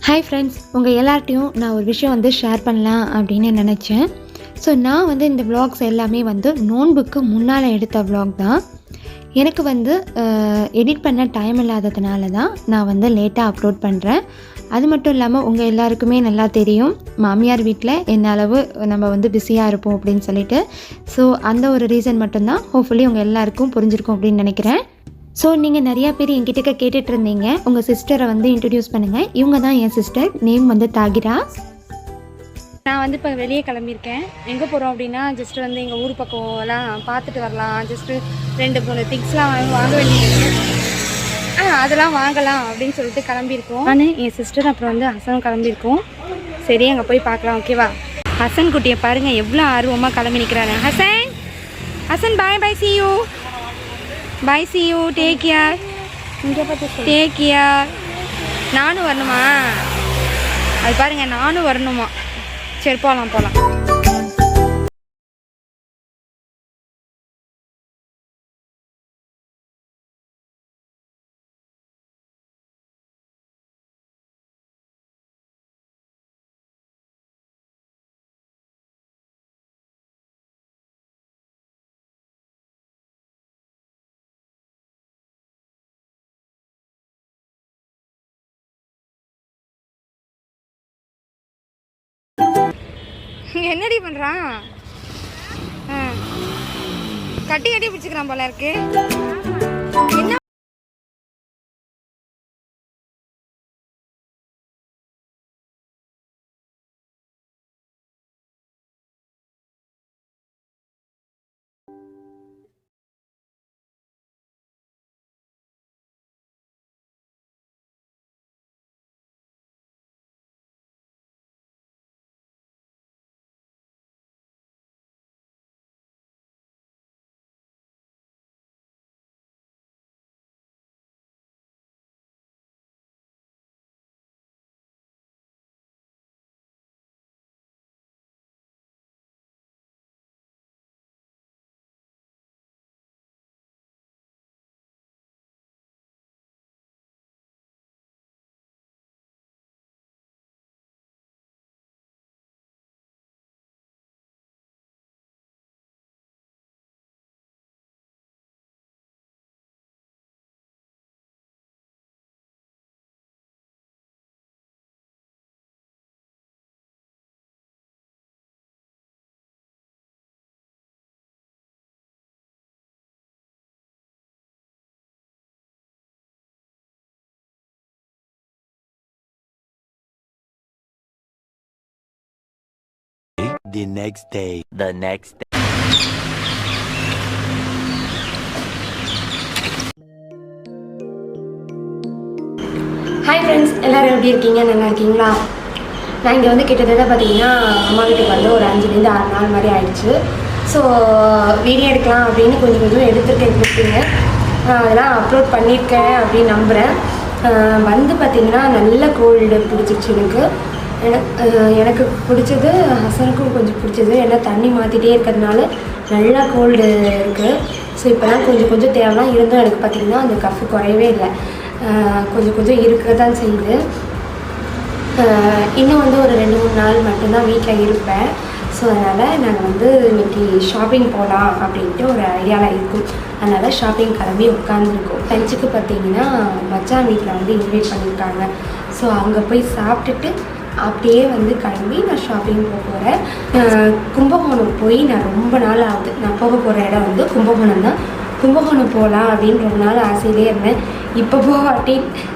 Hi friends, உங்கள் எல்லார்ட்டையும் நான் ஒரு விஷயம் ஷேர் பண்ணலாம் அப்படின்னு நினச்சேன். ஸோ நான் இந்த vlogs எல்லாமே நோன்புக்கு முன்னால் எடுத்த vlog தான். எனக்கு எடிட் பண்ண டைம் இல்லாததுனால தான் நான் லேட்டாக அப்லோட் பண்ணுறேன். அது மட்டும் இல்லாமல் உங்கள் எல்லாருக்குமே நல்லா தெரியும், மாமியார் வீட்டில் என்ன அளவு நம்ம பிஸியாக இருப்போம் அப்படின்னு சொல்லிட்டு. ஸோ அந்த ஒரு ரீசன் மட்டும்தான். ஹோப்ஃபுல்லி உங்கள் எல்லாருக்கும் புரிஞ்சிருக்கும் அப்படின்னு நினைக்கிறேன். ஸோ நீங்கள் நிறையா பேர் என்கிட்ட கேட்டுட்டு இருந்தீங்க, உங்கள் சிஸ்டரை இன்ட்ரடியூஸ் பண்ணுங்கள். இவங்க தான் என் சிஸ்டர், நேம் தாகிரா. நான் இப்போ வெளியே கிளம்பியிருக்கேன். எங்கே போகிறோம் அப்படின்னா ஜஸ்ட் எங்கள் ஊர் பக்கம்லாம் பார்த்துட்டு வரலாம். ஜஸ்ட்டு 2-3 திங்ஸ்லாம் வாங்க வேண்டியது, அதெல்லாம் வாங்கலாம் அப்படின்னு சொல்லிட்டு கிளம்பியிருக்கோம். நான் என் சிஸ்டர் அப்புறம் ஹசனும் கிளம்பியிருக்கோம். சரி, அங்கே போய் பார்க்கலாம். ஓகேவா? ஹசன் குட்டியை பாருங்கள் எவ்வளோ ஆர்வமாக கிளம்பி நிற்கிறாங்க. ஹசன் பாய் பாய், see you. Bye, see you, take care. இங்கே பார்த்து டேக் கேர். நானும் வரணுமா? அது பாருங்கள், நானும் வரணுமா? சரி, போகலாம். என்னடி பண்ணுறான்? கட்டி பிடிச்சிக்கிறான் போல இருக்கு. என்ன The next day. Hi friends, எல்லோரும் எப்படி இருக்கீங்க? நல்லா இருக்கீங்களா? நான் இங்கே கிட்டத்தட்ட பார்த்தீங்கன்னா அம்மா வீட்டுக்கு ஒரு 5-6 நாள் மாதிரி ஆயிடுச்சு. ஸோ வீடியோ எடுக்கலாம் அப்படின்னு கொஞ்சம் எடுத்துருக்கேன். அதெல்லாம் அப்லோட் பண்ணியிருக்கேன் அப்படின்னு நம்புகிறேன். பார்த்தீங்கன்னா நல்ல கோல்டு பிடிச்சிருச்சு எனக்கு பிடிச்சது, ஹசனுக்கும் கொஞ்சம் பிடிச்சது. ஏன்னா தண்ணி மாற்றிட்டே இருக்கிறதுனால நல்லா கோல்டு இருக்குது. ஸோ இப்போலாம் கொஞ்சம் தேவைலாம் இருந்தும் எனக்கு பார்த்திங்கன்னா அந்த கஃப் குறையவே இல்லை, கொஞ்சம் இருக்க தான் செய்யுது. இன்னும் ஒரு 2-3 நாள் மட்டும்தான் வீட்டில் இருப்பேன். ஸோ அதனால் நாங்கள் இன்றைக்கி ஷாப்பிங் போகலாம் அப்படின்ட்டு ஒரு ஐடியாவில் இருக்கும். அதனால் ஷாப்பிங் கிளம்பி உட்காந்துருக்கோம். லஞ்சுக்கு பார்த்திங்கன்னா மச்சான் வீட்டில் இன்வைட் பண்ணியிருக்காங்க. ஸோ அங்கே போய் சாப்பிட்டுட்டு அப்படியே கிளம்பி நான் ஷாப்பிங் போக போகிறேன். கும்பகோணம் போய் நான் ரொம்ப நாள் ஆகுது. நான் போக போகிற இடம் கும்பகோணம் தான். கும்பகோணம் போகலாம் அப்படின்னு ரொம்ப நாள் ஆசையிலே இருந்தேன். இப்போ போகாட்டி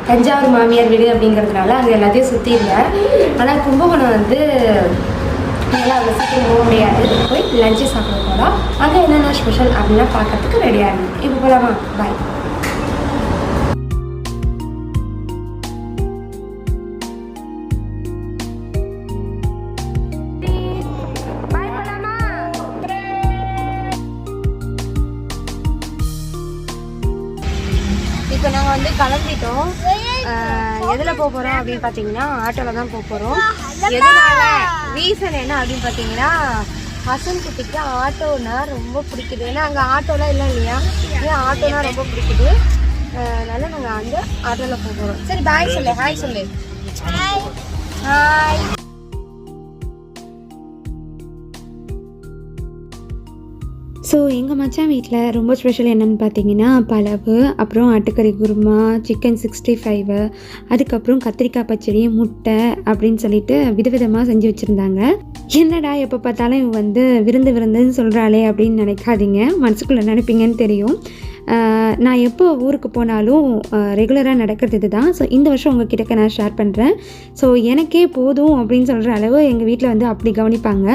தஞ்சாவூர் மாமியார் வீடு அப்படிங்கிறதுனால அங்கே எல்லாத்தையும் சுற்றிடுவேன். ஆனால் கும்பகோணம் நல்லா அவ்வளோ சீக்கிரம் போக முடியாது. போய் லஞ்சு சாப்பிட போகலாம். அங்கே என்னென்ன ஸ்பெஷல் அப்படின்னா பார்க்கறதுக்கு ரெடியாக இருக்கும். இப்போ போகலாமா? பாய். இப்போ நாங்கள் கிளம்பிட்டோம். எதில் போக போகிறோம் அப்படின்னு பார்த்தீங்கன்னா ஆட்டோவில் தான் போக போகிறோம். எதனால ரீசன் என்ன அப்படின்னு பார்த்தீங்கன்னா, ஹசன் குட்டிக்கு ஆட்டோனா ரொம்ப பிடிக்குது. ஏன்னா அங்கே ஆட்டோலாம் இல்லை இல்லையா, ஏன் ஆட்டோனா ரொம்ப பிடிக்குது. அதனால நாங்கள் அந்த ஆட்டோவில் போக போகிறோம். சரி, பாய் சொல்லு, ஹாய் சொல்லு. ஹாய். ஸோ எங்கள் மச்சான் வீட்டில் ரொம்ப ஸ்பெஷல் என்னென்னு பார்த்தீங்கன்னா பலவு, அப்புறம் ஆட்டுக்கறி குருமா, சிக்கன் 65, அதுக்கப்புறம் கத்திரிக்காய் பச்சடி, முட்டை அப்படின்னு சொல்லிட்டு விதவிதமாக செஞ்சு வச்சுருந்தாங்க. என்னடா எப்போ பார்த்தாலும் இவங்க வந்து விருந்துன்னு சொல்கிறாளே அப்படின்னு நினைக்காதீங்க, மனசுக்குள்ளே நினைப்பீங்கன்னு தெரியும். நான் எப்போ ஊருக்கு போனாலும் ரெகுலராக நடக்கிறது இது தான். ஸோ இந்த வருஷம் உங்ககிட்ட நான் ஷேர் பண்ணுறேன். ஸோ எனக்கே போதும் அப்படின்னு சொல்கிற அளவு எங்கள் வீட்டில் வந்து அப்படி கவனிப்பாங்க.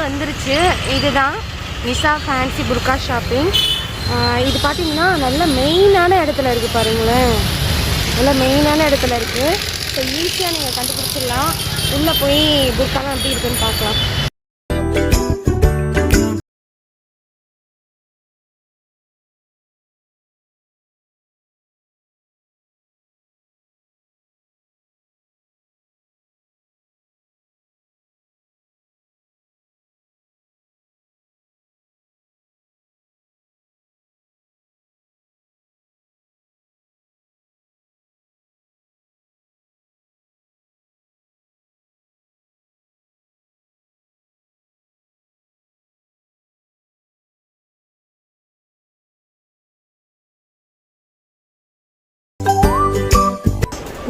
வந்துருச்சு. இதுதான் நிஷா ஃபேன்சி புர்கா ஷாப்பிங். இது பார்த்தீங்கன்னா நல்ல மெயினான இடத்துல இருக்குது பாருங்களேன், நல்ல மெயினான இடத்துல இருக்குது. ஸோ ஈஸியாக நீங்கள் கண்டுபிடிச்சிடலாம். உள்ளே போய் புர்காலாம் எப்படி இருக்குன்னு பார்க்கலாம்.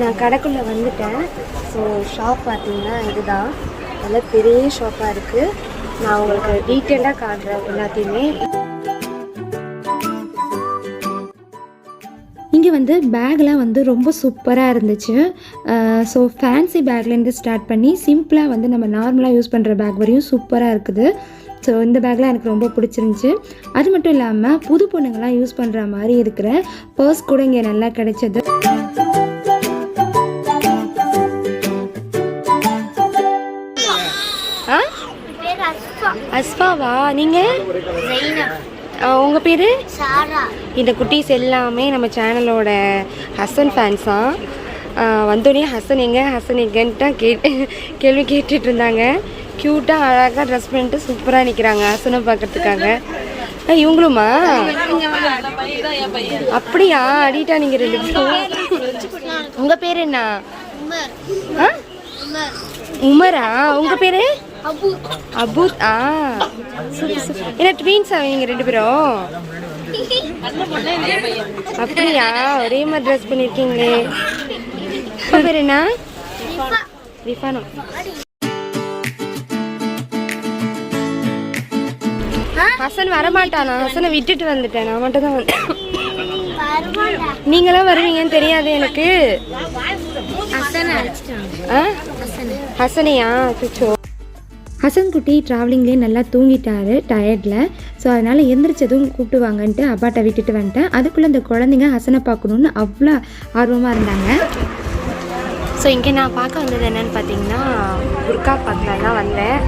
நான் கடைக்குள்ளே வந்துட்டேன். ஸோ ஷாப் பார்த்தீங்கன்னா இதுதான், நல்ல பெரிய ஷாப்பாக இருக்குது. நான் உங்களுக்கு டீட்டெயிலாக காட்டுறேன் எல்லாத்தையுமே. இங்கே வந்து பேக்லாம் வந்து ரொம்ப சூப்பராக இருந்துச்சு. ஸோ ஃபேன்சி பேக்லேருந்து ஸ்டார்ட் பண்ணி சிம்பிளாக வந்து நம்ம நார்மலாக யூஸ் பண்ணுற பேக் வரையும் சூப்பராக இருக்குது. ஸோ இந்த பேக்லாம் எனக்கு ரொம்ப பிடிச்சிருந்துச்சி. அது மட்டும் இல்லாமல் புது பொண்ணுங்கள்லாம் யூஸ் பண்ணுற மாதிரி இருக்கிற பர்ஸ் கூட இங்கே நல்லா கிடைச்சது. அஸ்பாவா? நீங்கள்? உங்கள் பேர்? இந்த குட்டீஸ் எல்லாமே நம்ம சேனலோட ஹசன் ஃபேன்ஸ் தான். வந்தோடனே ஹசன் எங்கன்ட்டு தான் கேள்வி கேட்டுட்டு இருந்தாங்க. க்யூட்டாக அழகாக ட்ரெஸ் பண்ணிட்டு சூப்பராக நிற்கிறாங்க ஹசனை பார்க்கறதுக்காக. இவங்களுமா? அப்படியா? அடிட்டா நீங்கள் 2 பேரும். உங்கள் பேர் என்ன? உமரா? உங்கள் பேர்? அபூத். என்ன ட்வீன்ஸா நீங்கள் 2 பேரும்? அப்படியா? ஒரே மாதிரி ட்ரெஸ் பண்ணியிருக்கீங்களே. உங்கள் பேர் என்ன? ரிஃபானா. ஹசன் வரமாட்டானா? ஹசனை விட்டுட்டு வந்துட்டேன், நான் மட்டும் தான் வந்தேன். நீங்களாம் வருவீங்கன்னு தெரியாது எனக்கு. ஹசனையா? ஹசன் குட்டி ட்ராவலிங்லேயே நல்லா தூங்கிட்டாரு டயர்டில். ஸோ அதனால் எந்திரிச்சதும் கூப்பிட்டுவாங்கன்ட்டு அப்பாட்ட விட்டுட்டு வந்துட்டேன். அதுக்குள்ளே இந்த குழந்தைங்க ஹசனை பார்க்கணுன்னு அவ்வளோ ஆர்வமாக இருந்தாங்க. ஸோ இங்கே நான் பார்க்க வந்தது என்னென்னு பார்த்தீங்கன்னா புர்கா பார்க்கலாம் தான் வந்தேன்.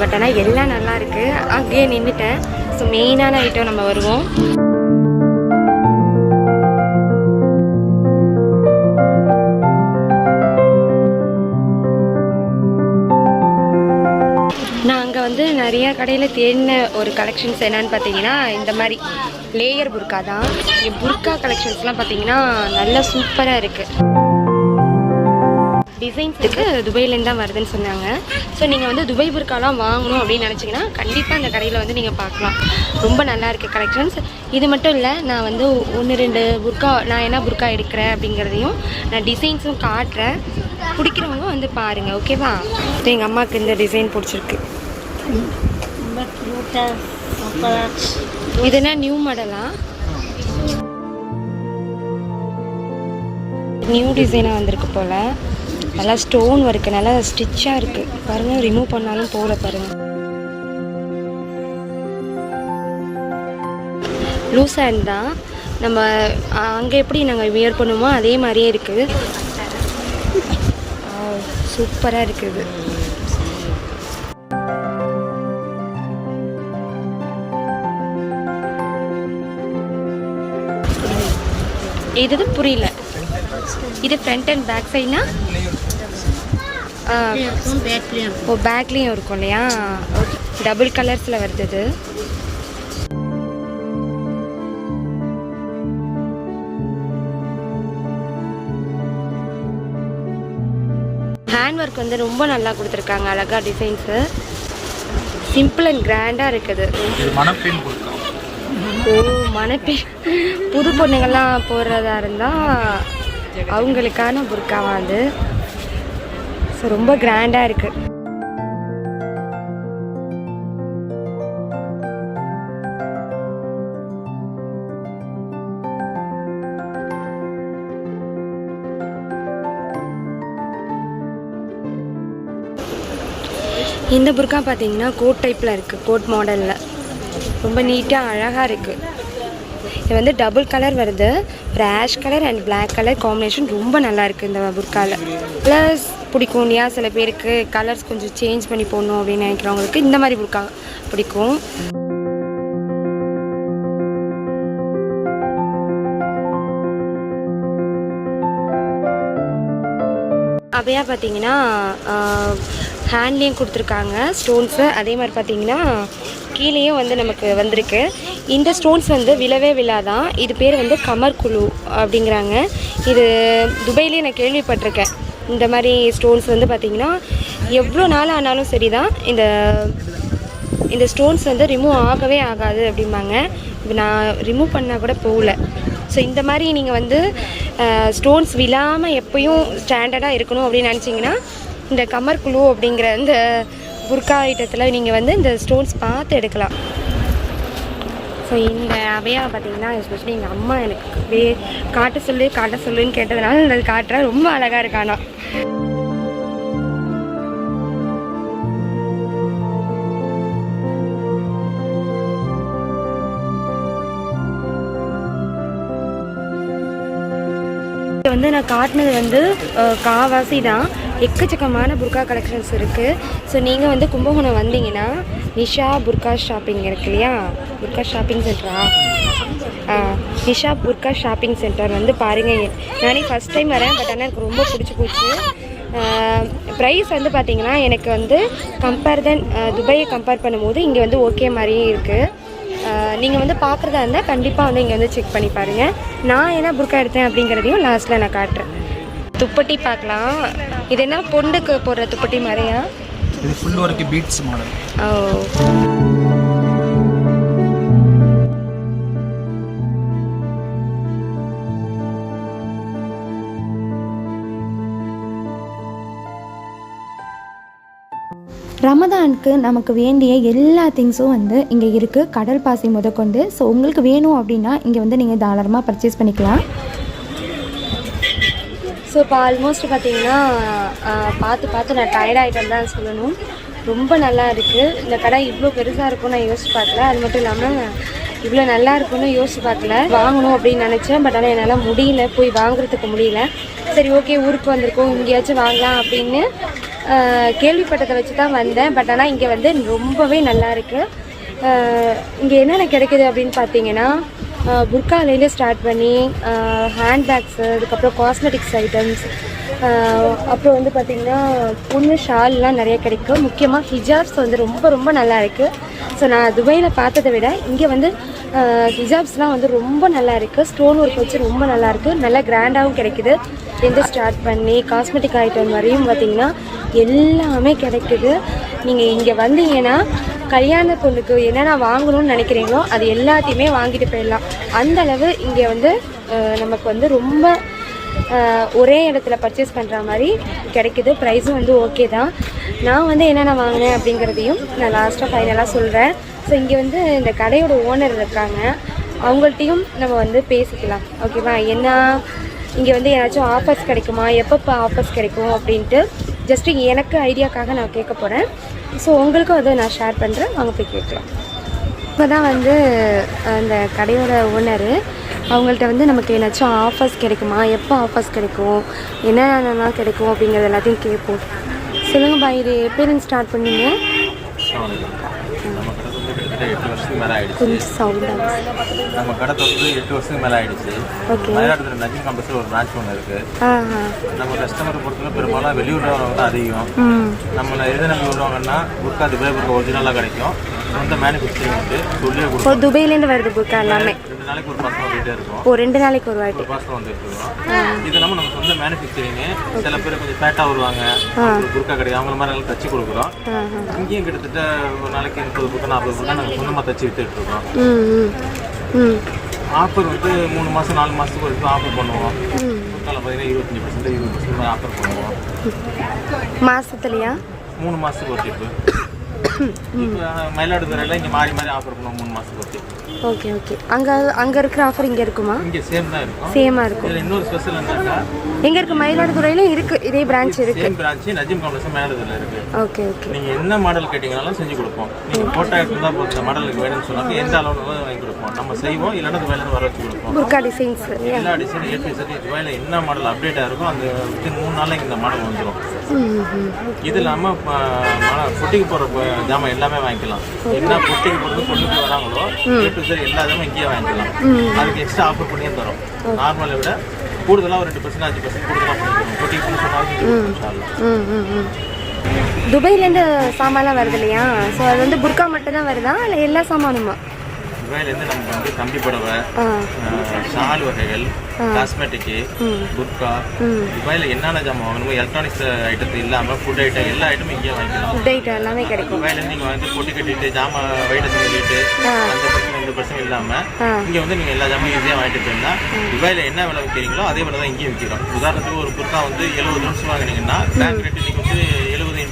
பட் ஆனால் எல்லாம் நல்லா இருக்குது. அங்கேயே நின்றுட்டேன். ஸோ மெயினான ஐட்டம் நம்ம வருவோம். நான் அங்கே வந்து நிறைய கடையில் தேடின ஒரு கலெக்ஷன்ஸ் என்னன்னு பார்த்தீங்கன்னா இந்த மாதிரி லேயர் புர்கா தான். இங்கே புர்கா கலெக்ஷன்ஸ்லாம் பார்த்தீங்கன்னா நல்லா சூப்பராக இருக்குது. டிசைன்ஸுக்கு துபாயிலேருந்து தான் வருதுன்னு சொன்னாங்க. ஸோ நீங்கள் வந்து துபாய் புர்காலாம் வாங்கணும் அப்படின்னு நினச்சிங்கன்னா கண்டிப்பாக இந்த கடையில் வந்து நீங்கள் பார்க்கலாம். ரொம்ப நல்லா இருக்குது கலெக்ஷன்ஸ். இது மட்டும் இல்லை, நான் வந்து 1-2 புர்கா நான் என்ன புர்கா எடுக்கிறேன் அப்படிங்கிறதையும் நான் டிசைன்ஸும் காட்டுறேன். பிடிக்கிறவங்க வந்து பாருங்கள், ஓகேவா? எங்கள் அம்மாவுக்கு இந்த டிசைன் பிடிச்சிருக்கு. இது என்ன நியூ மாடலா? நியூ டிசைனாக வந்திருக்கு போல். நல்லா ஸ்டோன் ஒர்க்கு, நல்லா ஸ்டிச்சாக இருக்குது பாருங்கள். ரிமூவ் பண்ணாலும் போகல பாருங்கள். லூஸ் ஹேண்ட் தான். நம்ம அங்கே எப்படி நாங்கள் வியர் பண்ணுவோமோ அதே மாதிரியே இருக்குது. சூப்பராக இருக்குது. இது புரியல. இது ஃப்ரண்ட் அண்ட் பேக் சைட்னா? ஓ, பேக்லேயும் இருக்கும் இல்லையா? டபுள் கலர்ஸில் வருது இது. ஹேண்ட் ஒர்க் வந்து ரொம்ப நல்லா கொடுத்துருக்காங்க, அழகாக டிசைன்ஸு. சிம்பிள் அண்ட் கிராண்டாக இருக்குது. ஓ, மணப்பெண் புது பொண்ணுங்கள்லாம் போடுறதா இருந்தால் அவங்களுக்கான புர்காவா அது. ஸோ ரொம்ப கிராண்டாக இருக்குது. இந்த புர்கா பார்த்தீங்கன்னா கோட் டைப்பில் இருக்குது, கோட் மாடலில். ரொம்ப நீட்டாக அழகாக இருக்குது. இது வந்து டபுள் கலர் வருது. ஒரு ash colour and black colour combination ரொம்ப நல்லா இருக்குது இந்த புர்காவில். ப்ளஸ் பிடிக்கும் இல்லையா சில பேருக்கு, கலர்ஸ் கொஞ்சம் சேஞ்ச் பண்ணி போடணும் அப்படின்னு நினைக்கிறவங்களுக்கு இந்த மாதிரி புர்கா பிடிக்கும். அவையா பார்த்தீங்கன்னா ஹேண்ட்லேயும் கொடுத்துருக்காங்க ஸ்டோன்ஸு. அதே மாதிரி பார்த்தீங்கன்னா கீழேயும் வந்து நமக்கு வந்திருக்கு. இந்த ஸ்டோன்ஸ் வந்து விழவே விழாதான். இது பேர் வந்து கமர் குழு அப்படிங்கிறாங்க. இது துபாயிலே நான் கேள்விப்பட்டிருக்கேன். இந்த மாதிரி ஸ்டோன்ஸ் வந்து பார்த்திங்கன்னா எவ்வளோ நாள் ஆனாலும் சரி தான், இந்த ஸ்டோன்ஸ் வந்து ரிமூவ் ஆகவே ஆகாது அப்படிம்பாங்க. இப்போ நான் ரிமூவ் பண்ணால் கூட போகல. ஸோ இந்த மாதிரி நீங்கள் வந்து ஸ்டோன்ஸ் விழாமல் எப்போயும் ஸ்டாண்டர்டாக இருக்கணும் அப்படின்னு நினச்சிங்கன்னா இந்த கமர் குழு அப்படிங்கிற இந்த புர்கா ஐட்டத்தில் நீங்கள் வந்து இந்த ஸ்டோன்ஸ் பார்த்து எடுக்கலாம். ஸோ இந்த அவையா பார்த்தீங்கன்னா எஸ்பெஷலி எங்கள் அம்மா எனக்கு காட்ட சொல்லுன்னு கேட்டதுனால அது காட்டுறேன். ரொம்ப அழகாக இருக்கானா. வந்து நான் காட்டினது வந்து காவாசி தான். எக்கச்சக்கமான புர்கா கலெக்ஷன்ஸ் இருக்குது. ஸோ நீங்கள் வந்து கும்பகோணம் வந்தீங்கன்னா நிஷா புர்கா ஷாப்பிங் இருக்கு இல்லையா, புர்கா ஷாப்பிங் சென்டரா? நிஷா புர்கா ஷாப்பிங் சென்டர் வந்து பாருங்கள். நானே ஃபஸ்ட் டைம் வரேன், பட் ஆனால் எனக்கு ரொம்ப பிடிச்சி போச்சு. ப்ரைஸ் வந்து பார்த்திங்கன்னா எனக்கு வந்து துபாயை கம்பேர் பண்ணும்போது இங்கே வந்து ஓகே மாதிரியே இருக்குது. நீங்கள் வந்து பார்க்குறதா இருந்தால் கண்டிப்பாக வந்து இங்கே வந்து செக் பண்ணி பாருங்கள். நான் என்ன புர்கா எடுத்தேன் அப்படிங்கிறதையும் லாஸ்ட்டில் நான் காட்டுறேன். துப்பட்டி பார்க்கலாம். இது என்ன பொண்ணுக்கு போடுற துப்பட்டி மாதிரியா? இது ஃபுல் ஒர்க் பீட்ஸ் மாடல். ஓ, ரமதானுக்கு நமக்கு வேண்டிய எல்லா திங்ஸும் வந்து இங்கே இருக்குது, கடல் பாசி முதற்கொண்டு. ஸோ உங்களுக்கு வேணும் அப்படின்னா இங்கே வந்து நீங்கள் தாராளமாக பர்ச்சேஸ் பண்ணிக்கலாம். ஸோ இப்போ ஆல்மோஸ்ட் பார்த்தீங்கன்னா பார்த்து நான் டயர்ட் ஆகிட்டேன்னு தான் சொல்லணும். ரொம்ப நல்லா இருக்குது. இந்த கடை இவ்வளோ பெருசாக இருக்கும்னு நான் யோசிச்சு பார்க்கல. அது மட்டும் இல்லாமல் இவ்வளோ நல்லா இருக்குன்னு யோசிச்சு பார்க்கல. வாங்கணும் அப்படின்னு நினச்சேன், பட் ஆனால் என்னால் முடியல, போய் வாங்குறதுக்கு முடியல. சரி, ஓகே, ஊருக்கு வந்திருக்கோம், இங்கேயாச்சும் வாங்கலாம் அப்படின்னு கேள்விப்பட்டதை வச்சு தான் வந்தேன். பட் ஆனால் இங்கே வந்து ரொம்பவே நல்லா இருக்குது. இங்கே என்னென்ன கிடைக்குது அப்படின்னு பார்த்தீங்கன்னா புர்காலேருந்து ஸ்டார்ட் பண்ணி ஹேண்ட்பேக்ஸு, அதுக்கப்புறம் காஸ்மெட்டிக்ஸ் ஐட்டம்ஸ், அப்புறம் வந்து பார்த்திங்கன்னா பொண்ணு ஷால்லாம் நிறைய கிடைக்கும். முக்கியமாக ஹிஜாப்ஸ் வந்து ரொம்ப ரொம்ப நல்லா இருக்குது. ஸோ நான் துபாயில் பார்த்ததை விட இங்கே வந்து ஹிஜாப்ஸ்லாம் வந்து ரொம்ப நல்லா இருக்குது. ஸ்டோன் ஒர்க் வச்சு ரொம்ப நல்லாயிருக்கு. நல்லா கிராண்டாகவும் கிடைக்குது. எந்த ஸ்டார்ட் பண்ணி காஸ்மெட்டிக் ஐட்டம் வரையும் பார்த்திங்கன்னா எல்லாமே கிடைக்குது. நீங்கள் இங்கே வந்தீங்கன்னா கல்யாண பொண்ணுக்கு என்னென்ன வாங்கணும்னு நினைக்கிறீங்களோ அது எல்லாத்தையுமே வாங்கிட்டு போயிடலாம். அந்தளவு இங்கே வந்து நமக்கு வந்து ரொம்ப ஒரே இடத்துல பர்ச்சேஸ் பண்ணுற மாதிரி கிடைக்குது. ப்ரைஸும் வந்து ஓகே தான். நான் வந்து என்னென்ன வாங்கினேன் அப்படிங்கிறதையும் நான் லாஸ்ட்டாக ஃபைனலாக சொல்கிறேன். ஸோ இங்கே வந்து இந்த கடையோட ஓனர் இருக்காங்க, அவங்கள்ட்டையும் நம்ம வந்து பேசிக்கலாம். ஓகேவா? என்ன இங்கே வந்து ஏதாச்சும் ஆஃபர்ஸ் கிடைக்குமா, எப்பப்போ ஆஃபர்ஸ் கிடைக்கும் அப்படின்ட்டு ஜஸ்ட்டு எனக்கு ஐடியாக்காக நான் கேட்க போகிறேன். ஸோ உங்களுக்கும் அதை நான் ஷேர் பண்ணுறேன், அவங்க போய் கேட்கலாம். இப்போ தான் வந்து அந்த கடையோட ஓனரு, அவங்கள்ட்ட வந்து நமக்கு ஏதாச்சும் ஆஃபர்ஸ் கிடைக்குமா, எப்போ ஆஃபர்ஸ் கிடைக்கும், என்னென்னலாம் கிடைக்கும் அப்படிங்கிறது எல்லாத்தையும் கேட்போம். சொல்லுங்கள் பாய், இது எப்போருந்து ஸ்டார்ட் பண்ணீங்க? கொஞ்சம் சவுண்டாக நம்ம கடை தொடர்ந்து 8 வருஷத்துக்கு மேலே ஆயிடுச்சு. ஓகே. மயிலாடுதுறை நஜீம் காம்ப்ளெக்ஸில் ஒரு பிரான்ச் ஒன்று இருக்குது. நம்ம கஸ்டமரை பொறுத்தவரை பெரும்பாலும் வெளியூர் வரவங்க தான் அதிகம். நம்ம எது நம்பி வருவாங்கன்னா புர்கா துபாய் புர்கா ஒரிஜினலாக கிடைக்கும். சொந்த மேனுஃபேக்சரிங் வந்து சொல்லியே கொடுக்கும். இப்போ துபாயிலேருந்து வருது புர்கா எல்லாமே. 2 நாளைக்கு ஒரு பாசம் வந்துகிட்டே இருக்கும். 2 நாளைக்கு ஒரு வாட்டி பாசம் வந்துட்டு இருக்கோம். இது இல்லாமல் நம்ம சொந்த மேனுஃபேக்சரிங்கு. சில பேர் கொஞ்சம் ஃபேட்டாக வருவாங்க, புர்கா கிடைக்கும், அவங்கள மாதிரி நல்லா தச்சு கொடுக்குறோம். இங்கேயும் கிட்டத்தட்ட ஒரு நாளைக்கு 30 புர்கா 40 புர்கா நாங்கள் சொந்தமாக தச்சு வித்துட்டு இருக்கோம். ஆஃபர் வந்து 3 மாதம் 4 மாதத்துக்கு வரைக்கும் ஆஃபர் பண்ணுவோம். புர்காவில் பார்த்தீங்கன்னா 25% 20% ஆஃபர் பண்ணுவோம். மாதத்துலையா? 3 மாதத்துக்கு ஒரு டிப்பு. இப்போ மயிலாடுதுறையில் இங்கே மாறி மாறி ஆஃபர் பண்ணுவோம் 3 மாதத்துக்கு ஒரு டிப்பு. Okay okay. அங்கே இருக்கிற ஆஃபர் இங்கே இருக்குமா? இங்கே சேம் தான் இருக்கும். சேமாக இருக்கும். இதில் இன்னொரு ஸ்பெஷல் என்னன்னா, எங்கே இருக்குது? மயிலாடுதுறையிலும் இருக்குது, இதே பிரான்ச் இருக்குது. சேம் பிரான்ச் நஜீம் காம்ப்ளெக்ஸ் மயிலாடுதுறையில் இருக்குது. Okay okay. நீங்கள் என்ன மாடல் கேட்டிங்கனாலும் செஞ்சு கொடுப்போம். நீங்கள் ஃபோட்டோ எடுத்துருந்தா போதும், இந்த மாடலுக்கு வேணும்னு சொன்னாக்க எந்த அளவு வாங்கி கொடுப்போம். நம்ம செய்வோம், இல்லைன்னா துபாயிலேருந்து வர வச்சு கொடுப்போம். புர்கா டிசைன்ஸ் எல்லா டிசைன் துபாயில் என்ன மாடல் அப்டேட்டாக இருக்கும் அந்த வித்தின் 3 நாளில் இந்த மாடல் வந்துடும். இது இல்லாமல் பொட்டிக்கு போகிற ஜாமான் எல்லாமே வாங்கிக்கலாம். என்ன பொட்டிக்கு போகிறது பொண்ணுக்கு வராங்களோ எல்லா ஜாமான் இங்கேயே வாங்கிக்கலாம். அதுக்கு எக்ஸ்ட்ரா ஆஃபர் பண்ணியே தரோம். நார்மலை விட கூடுதலாக ஒரு 2% 5% கூடுதலாக பண்ணிக்கிறோம். பொட்டிக்கு சொன்னாலும் துபாயிலேருந்து சாமான்லாம் வருது இல்லையா? ஸோ அது வந்து புர்கா மட்டும் தான் வருதா இல்லை எல்லா சாமானுமா? துபாயிலேருந்து நமக்கு வந்து கம்பி புடவை, ஷால் வகைகள், காஸ்மெட்டிக்கு, புர்கா, துபாயில் என்னென்ன ஜாமான் வாங்கணுமோ எலக்ட்ரானிக்ஸ் ஐட்டத்து இல்லாமல் ஃபுட் ஐட்டம் எல்லா ஐட்டமும் இங்கே வாங்கிக்கலாம். ஃபுட் ஐட்டம் எல்லாமே கிடைக்கும். துபாயிலேருந்து நீங்கள் வந்து பொட்டி கட்டிட்டு ஜாமான் வயிற்று சொல்லிட்டு அந்த பிரச்சனை இந்த பிரச்சனை இல்லாமல் இங்கே வந்து நீங்கள் எல்லா ஜாமான் ஈஸியாக வாங்கிட்டு போயிருந்தால் துபாயில் என்ன விலை விற்கிறீங்களோ அதே விலை தான் இங்கேயும் விற்கிறோம். உதாரணத்துக்கு ஒரு புர்கா வந்து 70 நிமிஷம் வாங்கினீங்கன்னா பேங்க் ரேட்டு நீங்கள் வந்து 70 ×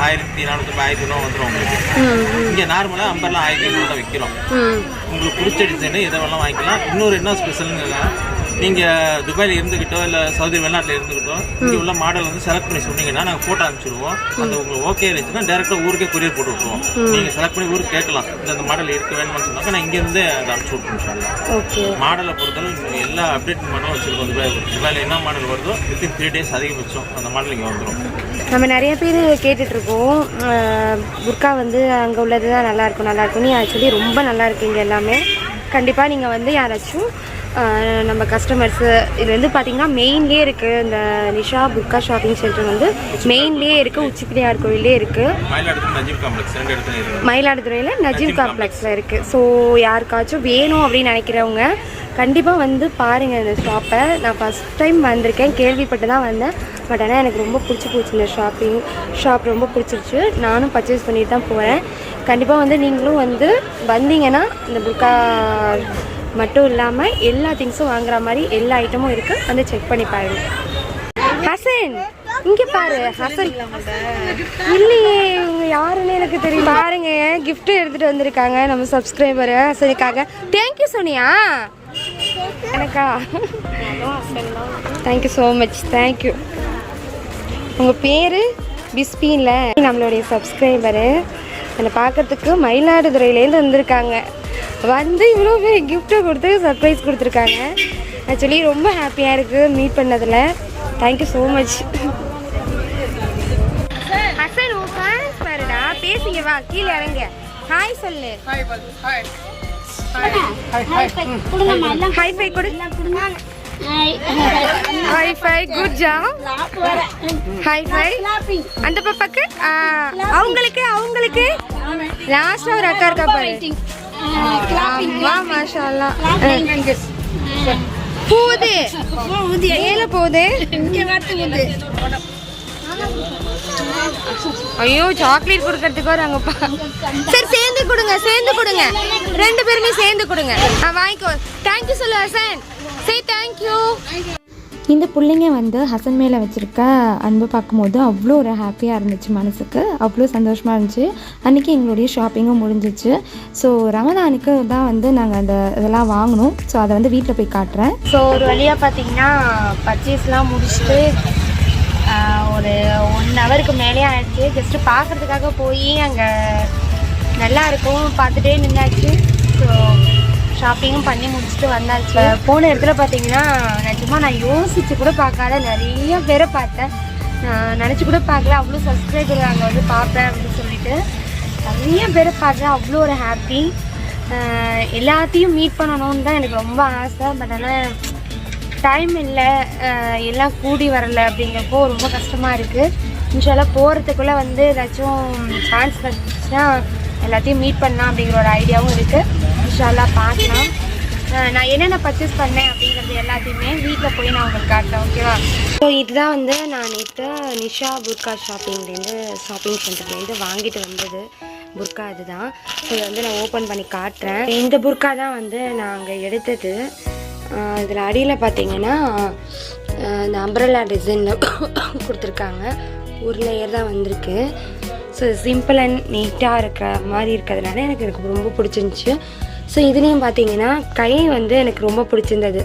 1450 1000 வந்துடும் உங்களுக்கு. இங்கே நார்மலாக 50 1500 தான் விற்கிறோம். உங்களுக்கு பிடிச்ச டிசைனு எதை வேணாலும் வாங்கிக்கலாம். இன்னொரு என்ன ஸ்பெஷலுங்க, நீங்கள் துபாயில் இருந்துக்கிட்டோ இல்லை சவுதி வெளிநாட்டில் இருந்துக்கிட்டோ இங்கே உள்ள மாடல் வந்து செலக்ட் பண்ணி சொன்னீங்கன்னா நாங்கள் ஃபோட்டோ அனுப்பிச்சிடுவோம். அந்த உங்களுக்கு ஓகே இருந்துச்சுன்னா டேரெக்டாக ஊருக்கே கொரியர் போட்டு விட்டுருவோம். நீங்கள் செலக்ட் பண்ணி ஊருக்கு கேட்கலாம், இந்த மாடல் இருக்க வேணும்னு சொன்னாக்கா நான் இங்கேருந்து அதை அனுப்பிச்சி விட்டுருவோம். மாடலை பொறுத்தளவு எல்லா அப்டேட் மாடலும் வச்சுருக்கோம். துபாயில் என்ன மாடல் வருதோ வித்தின் 3 days அதிகபட்சம் அந்த மாடல் இங்கே வந்துடும். நம்ம நிறைய பேர் கேட்டுட்ருக்கோம், புர்கா வந்து அங்கே உள்ளது தான் நல்லாயிருக்கும். ஆக்சுவலி ரொம்ப நல்லா இருக்கு இங்கே எல்லாமே. கண்டிப்பாக நீங்கள் வந்து யாராச்சும் நம்ம கஸ்டமர்ஸு இது வந்து பார்த்திங்கன்னா மெயின்லேயே இருக்குது. இந்த நிஷா புர்கா ஷாப்பிங் சென்டர் வந்து மெயின்லேயே இருக்குது, உச்சிப்பிள்ளையார் கோயிலே இருக்குது. மயிலாடுதுறையில் நஜீம் காம்ப்ளெக்ஸில் இருக்குது. ஸோ யாருக்காச்சும் வேணும் அப்படின்னு நினைக்கிறவங்க கண்டிப்பாக வந்து பாருங்கள் இந்த ஷாப்பை. நான் ஃபஸ்ட் டைம் வந்திருக்கேன், கேள்விப்பட்டு தான் வந்தேன். பட் ஆனால் எனக்கு ரொம்ப பிடிச்சி போச்சு இந்த ஷாப் ரொம்ப பிடிச்சிருச்சு. நானும் பர்ச்சேஸ் பண்ணிட்டு தான் போகிறேன். கண்டிப்பாக வந்து நீங்களும் வந்து வந்தீங்கன்னா இந்த புர்கா மட்டும் இல்லாமல் எல்லா திங்ஸும் வாங்குற மாதிரி எல்லா ஐட்டமும் இருக்குது, வந்து செக் பண்ணி பாருங்க. ஹசன் இங்கே பாரு. ஹசன் இல்லையே, இவங்க யாருன்னு எனக்கு தெரியும். பாருங்க, கிஃப்ட்டு எடுத்துகிட்டு வந்திருக்காங்க நம்ம சப்ஸ்கிரைபர் ஹசனுக்காக. தேங்க்யூ சோனியா. எனக்கா? Thank you so much. தேங்க்யூ. உங்கள் பேர் பிஸ்பின்ல நம்மளுடைய சப்ஸ்கிரைபரு. என்னை பார்க்கறதுக்கு மயிலாடுதுறையிலேருந்து வந்திருக்காங்க. வந்து இவ்வளோ பெரிய கிஃப்ட்டை கொடுத்து சர்ப்ரைஸ் கொடுத்துருக்காங்க. ஆக்சுவலி ரொம்ப ஹாப்பியாக இருக்குது மீட் பண்ணதில். Thank you so much. ஹசன் உன் ஃபேன்ஸ் பாருடா, பேசுங்க, வா கீழே இறங்க, ஹாய் சொல்லு. ஹை ஃபை கொடு. High five, good job. High five அந்த பாப்பாக்கு. அவங்களுக்கு லாஸ்ட்டாக ஒரு அக்கா இருக்கா பாரு. வா மாஷா அல்லாஹ். போகுது மேலே போகுது. ஐயோ, சாக்லேட் கொடுக்கறதுக்கு வராங்கப்பா. சரி சேர்ந்து கொடுங்க 2 பேருமே சேர்ந்து கொடுங்க. வாங்கிக்கோ. தேங்க்யூ சொல்லு ஹசன். Say thank you. இந்த பிள்ளைங்க வந்து ஹசன் மேலே வச்சுருக்க அன்பு பார்க்கும்போது அவ்வளோ ஒரு ஹாப்பியாக இருந்துச்சு, மனசுக்கு அவ்வளோ சந்தோஷமாக இருந்துச்சு. அன்றைக்கி எங்களுடைய ஷாப்பிங்கும் முடிஞ்சிச்சு. ஸோ ரமதானுக்கு தான் வந்து நாங்கள் அந்த இதெல்லாம் வாங்கினோம். ஸோ அதை வந்து வீட்டில் போய் காட்டுறேன். ஸோ ஒரு வழியாக பார்த்தீங்கன்னா பர்ச்சேஸ்லாம் முடிச்சுட்டு ஒரு 1 ஹவருக்கு மேலே ஆகிடுச்சு. ஜஸ்ட்டு பார்க்குறதுக்காக போய் அங்கே நல்லா இருக்கும் பார்த்துட்டே நின்னாச்சு. ஸோ ஷாப்பிங்கும் பண்ணி முடிச்சுட்டு வந்தாச்சு. போன இடத்துல பார்த்தீங்கன்னா நிஜமாக நான் யோசித்து கூட பார்க்காத நிறைய பேரை பார்த்தேன். நான் நினச்சி கூட பார்க்கல அவ்வளோ சப்ஸ்கிரைபர் அங்கே வந்து பார்ப்பேன் அப்படின்னு சொல்லிட்டு நிறைய பேரை பார்த்தேன். அவ்வளோ ஒரு ஹாப்பி. எல்லாத்தையும் மீட் பண்ணணும்னு தான் எனக்கு ரொம்ப ஆசை. பட் ஆனால் டைம் இல்லை, எல்லாம் கூடி வரலை அப்படிங்கிறப்போ ரொம்ப கஷ்டமாக இருக்குது. இன்ஷால்லா போகிறதுக்குள்ளே வந்து ஏதாச்சும் சான்ஸ் கிடச்சிச்சுன்னா எல்லாத்தையும் மீட் பண்ணலாம் அப்படிங்கிற ஒரு ஐடியாவும் இருக்குது. இன்ஷால்லா பார்க்கலாம். நான் என்னென்ன பர்ச்சேஸ் பண்ணேன் அப்படிங்கிறது எல்லாத்தையுமே வீட்டில் போய் நான் உங்களுக்கு காட்டுறேன், ஓகேவா? ஸோ இதுதான் வந்து நான் நேற்று நிஷா புர்கா ஷாப்பிங் சென்டர்லேருந்து வாங்கிட்டு வந்தது புர்கா. இதுதான். ஸோ இதை வந்து நான் ஓப்பன் பண்ணி காட்டுறேன். இந்த புர்கா தான் வந்து நாங்கள் எடுத்தது. இதில் அடியில் பார்த்தீங்கன்னா இந்த அம்ப்ரெல்லா டிசைனில் கொடுத்துருக்காங்க. ஒரு லேயர் தான் வந்திருக்கு. ஸோ சிம்பிள் அண்ட் நீட்டாக இருக்கிற மாதிரி இருக்கிறதுனால எனக்கு ரொம்ப பிடிச்சிருந்துச்சி. ஸோ இதுலேயும் பார்த்தீங்கன்னா கை வந்து எனக்கு ரொம்ப பிடிச்சிருந்தது.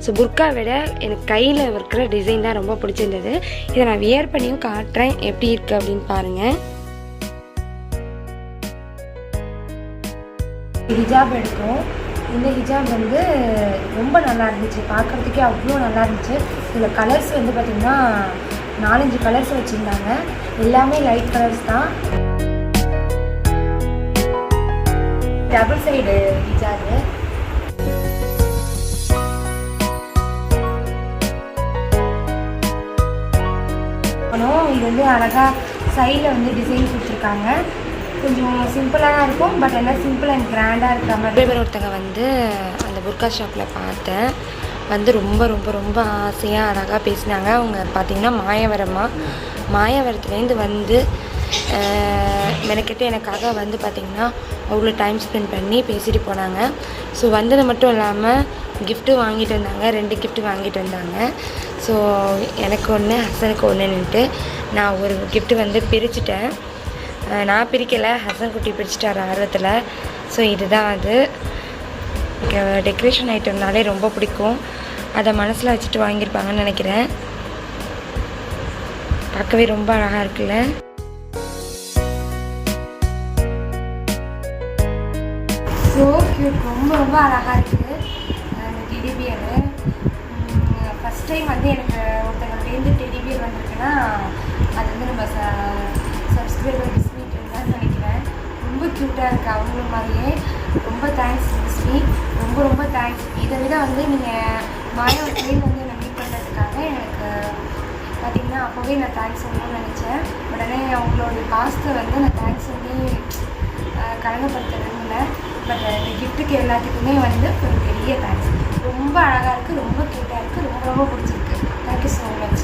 ஸோ புர்கா விட எனக்கு கையில் இருக்கிற டிசைன் தான் ரொம்ப பிடிச்சிருந்தது. இதை நான் வியர் பண்ணியும் காட்டுறேன் எப்படி இருக்குது அப்படின்னு பாருங்கள். ஹிஜாப் எடுக்கும். இந்த ஹிஜாப் வந்து ரொம்ப நல்லா இருந்துச்சு, பார்க்குறதுக்கே அவ்வளோ நல்லா இருந்துச்சு. இதில் கலர்ஸ் வந்து பார்த்திங்கன்னா 4-5 கலர்ஸ் வச்சுருந்தாங்க. எல்லாமே லைட் கலர்ஸ் தான். டபுள் சைடு ஹிஜாபு. இது வந்து அழகாக சைடில் வந்து டிசைன் கொடுத்துருக்காங்க. கொஞ்சம் சிம்பிளாக தான் இருக்கும். பட் எல்லாம் சிம்பிள் அண்ட் கிராண்டாக இருக்கிற மாதிரி. ஒருத்தங்க வந்து அந்த புர்கா ஷாப்பில் பார்த்தேன். வந்து ரொம்ப ரொம்ப ரொம்ப ஆசையாக அழகாக பேசினாங்க. அவங்க பார்த்திங்கன்னா மாயவரத்துலேருந்து வந்து மெனக்கிட்டு எனக்காக வந்து பார்த்திங்கன்னா அவ்வளோ டைம் ஸ்பெண்ட் பண்ணி பேசிட்டு போனாங்க. ஸோ வந்தது மட்டும் இல்லாமல் கிஃப்ட்டும் வாங்கிட்டு வந்தாங்க. 2 கிஃப்ட்டு வாங்கிட்டு வந்தாங்க. ஸோ எனக்கு ஒன்று, ஹசனுக்கு ஒன்றுன்னுட்டு நான் ஒரு கிஃப்ட்டு வந்து பிரிச்சுட்டேன். நான் பிரிக்கலை, ஹசன் குட்டி பிரிச்சுட்டார் ஆர்வத்தில். ஸோ இதுதான் அது. டெக்கரேஷன் ஐட்டம்னாலே ரொம்ப பிடிக்கும். அதை மனசில் வச்சுட்டு வாங்கியிருப்பாங்கன்னு நினைக்கிறேன். பார்க்கவே ரொம்ப அழகாக இருக்குல்ல. ஸோ க்யூட், ரொம்ப ரொம்ப அழகாக இருக்குது அந்த டெடி பியரு. ஃபஸ்ட் டைம் வந்து எனக்கு ஒருத்தவங்கள்டேருந்து டெடி பியர் வந்திருக்குன்னா அது வந்து நம்ம சப்ஸ்கிரைபர் மிஸ்மீட் இருந்தான்னு நினைக்கிறேன். ரொம்ப க்யூட்டாக இருக்குது அவங்கள மாதிரியே. ரொம்ப தேங்க்ஸ் மிஸ்மி, ரொம்ப ரொம்ப தேங்க்ஸ். இதை விட வந்து நீங்கள் மாயவரத்துலேருந்து வந்து என்னை மீட் பண்ணுறதுக்காக எனக்கு பார்த்திங்கன்னா அப்போவே நான் தேங்க்ஸ் சொல்லணும்னு நினச்சேன். உடனே அவங்களோட காஸ்ட்டை வந்து நான் தேங்க்ஸ் சொல்லி கலங்கப்படுத்த விரும்பலை. பட் இந்த கிஃப்ட்டுக்கு எல்லாத்துக்குமே வந்து ஒரு பெரிய தேங்க்ஸ். ரொம்ப அழகாக இருக்குது, ரொம்ப க்யூட்டாக இருக்குது, ரொம்ப ரொம்ப பிடிச்சிருக்கு. Thank you so much.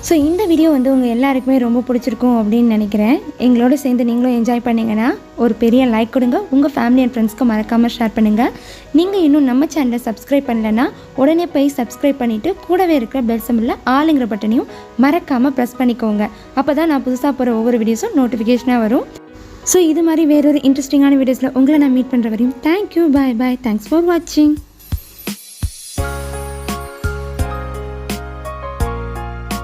ஸோ இந்த வீடியோ வந்து உங்கள் எல்லாருக்குமே ரொம்ப பிடிச்சிருக்கும் அப்படின்னு நினைக்கிறேன். எங்களோட சேர்ந்து நீங்களும் என்ஜாய் பண்ணிங்கன்னா ஒரு பெரிய லைக் கொடுங்க. உங்கள் ஃபேமிலி அண்ட் ஃப்ரெண்ட்ஸ்க்கு மறக்காமல் ஷேர் பண்ணுங்கள். நீங்கள் இன்னும் நம்ம சேனலை சப்ஸ்கிரைப் பண்ணலைன்னா உடனே போய் சப்ஸ்கிரைப் பண்ணிவிட்டு கூடவே இருக்கிற பெல் சிம்பலில் ஆளுங்கிற பட்டனையும் மறக்காமல் ப்ரெஸ் பண்ணிக்கோங்க. அப்போ தான் நான் புதுசாக போகிற ஒவ்வொரு வீடியோஸும் நோட்டிஃபிகேஷனாக வரும். ஸோ இது மாதிரி வேறொரு இன்ட்ரெஸ்டிங்கான வீடியோஸில் உங்களை நான் மீட் பண்ணுற வரையும் thank you, bye bye, thanks for வாட்சிங்.